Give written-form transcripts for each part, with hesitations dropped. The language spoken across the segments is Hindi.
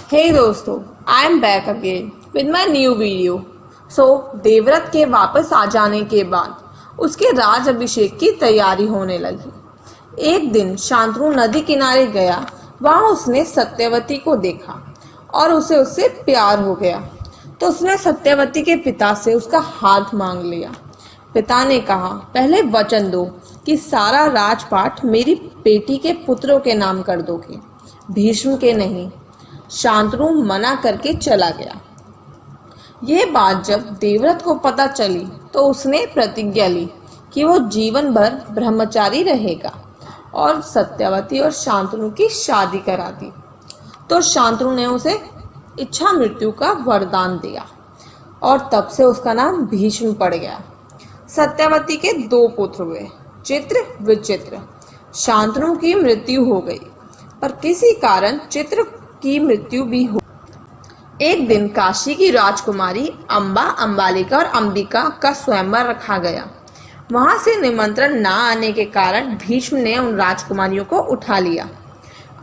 हे दोस्तों, I am back again with my new video. Devvrat के वापस आ जाने के बाद उसके राज अभिषेक की तैयारी होने लगी। एक दिन शांतनु नदी किनारे गया। वहाँ उसने सत्यवती को देखा और उसे उससे प्यार हो गया। तो उसने सत्यवती के पिता से उसका हाथ मांग लिया। पिता ने कहा, पहले वचन दो कि सारा राजपाट मेरी बेटी के पुत्रों के नाम कर दोगे, भीष्म के नहीं। शांतनु मना करके चला गया। ये बात जब देवव्रत को पता चली तो उसने प्रतिज्ञा ली कि वो जीवन भर ब्रह्मचारी रहेगा और सत्यवती और शांतनु की शादी करा दी। तो शांतनु ने उसे इच्छा मृत्यु का वरदान दिया और तब से उसका नाम भीष्म पड़ गया। सत्यवती के 2 पुत्र हुए, चित्र विचित्र। शांतनु की मृत्यु हो गई, पर किसी कारण चित्र की मृत्यु भी हो। एक दिन काशी की राजकुमारी अंबा, अंबालिका और अंबिका का स्वयंवर रखा गया। वहां से निमंत्रण ना आने के कारण भीष्म ने उन राजकुमारियों को उठा लिया।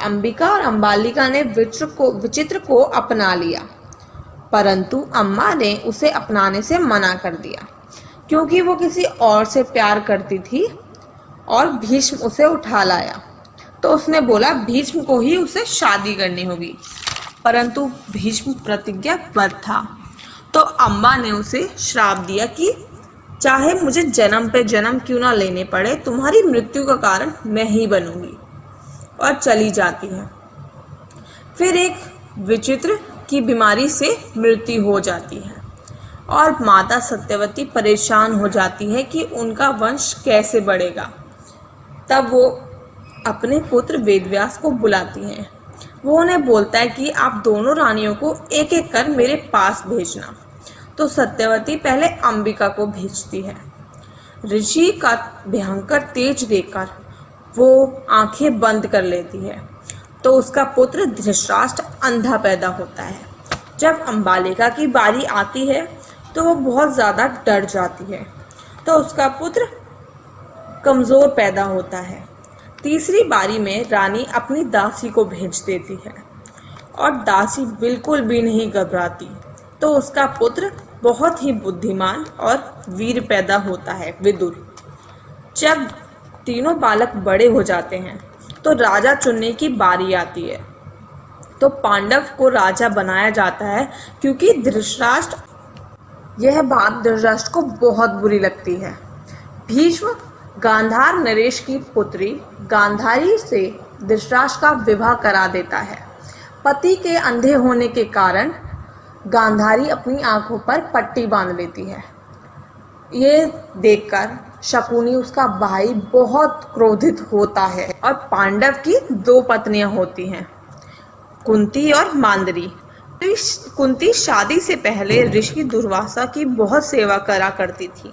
अंबिका और अंबालिका ने विचित्र को अपना लिया, परंतु अम्मा ने उसे अपनाने से मना कर दिया क्योंकि वो किसी और से प्यार करती थी और भीष्म उसे उठा लाया। तो उसने बोला भीष्म को ही उसे शादी करनी होगी, परंतु भीष्म प्रतिज्ञाबद्ध था। तो अम्मा ने उसे श्राप दिया कि चाहे मुझे जन्म पे जन्म क्यों ना लेने पड़े, तुम्हारी मृत्यु का कारण मैं ही बनूंगी, और चली जाती है। फिर एक विचित्र की बीमारी से मृत्यु हो जाती है और माता सत्यवती परेशान हो जाती है कि उनका वंश कैसे बढ़ेगा। तब वो अपने पुत्र वेदव्यास को बुलाती हैं। वो उन्हें बोलता है कि आप दोनों रानियों को एक एक कर मेरे पास भेजना। तो सत्यवती पहले अंबिका को भेजती है। ऋषि का भयंकर तेज देखकर वो आंखें बंद कर लेती है। तो उसका पुत्र धृतराष्ट्र अंधा पैदा होता है। जब अंबालिका की बारी आती है तो वो बहुत ज़्यादा डर जाती है। तो उसका पुत्र कमज़ोर पैदा होता है। तीसरी बारी में रानी अपनी दासी को भेज देती है और दासी बिल्कुल भी नहीं घबराती। तो उसका पुत्र बहुत ही बुद्धिमान और वीर पैदा होता है, विदुर। जब तीनों बालक बड़े हो जाते हैं तो राजा चुनने की बारी आती है। तो पांडव को राजा बनाया जाता है क्योंकि धृतराष्ट्र, यह बात धृतराष्ट्र को बहुत बुरी लगती है। भीष्म गांधार नरेश की पुत्री गांधारी से धृतराष्ट्र का विवाह करा देता है। पति के अंधे होने के कारण गांधारी अपनी आंखों पर पट्टी बांध लेती है। ये देखकर शकुनी, उसका भाई, बहुत क्रोधित होता है और पांडव की 2 पत्नियां होती हैं, कुंती और मांदरी। कुंती शादी से पहले ऋषि दुर्वासा की बहुत सेवा करा करती थी।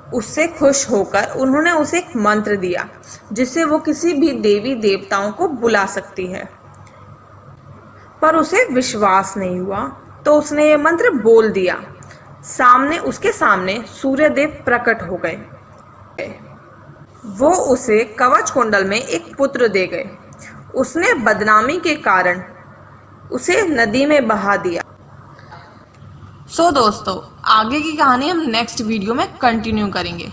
उससे खुश होकर उन्होंने उसे एक मंत्र दिया जिससे वो किसी भी देवी देवताओं को बुला सकती है, पर उसे विश्वास नहीं हुआ। तो उसने ये मंत्र बोल दिया। उसके सामने सूर्यदेव प्रकट हो गए। वो उसे कवच कुंडल में एक पुत्र दे गए। उसने बदनामी के कारण उसे नदी में बहा दिया। दोस्तों, आगे की कहानी हम नेक्स्ट वीडियो में कंटिन्यू करेंगे।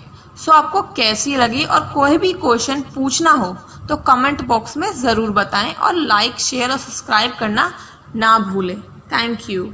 आपको कैसी लगी और कोई भी क्वेश्चन पूछना हो तो कमेंट बॉक्स में ज़रूर बताएं और लाइक, शेयर और सब्सक्राइब करना ना भूलें। Thank you.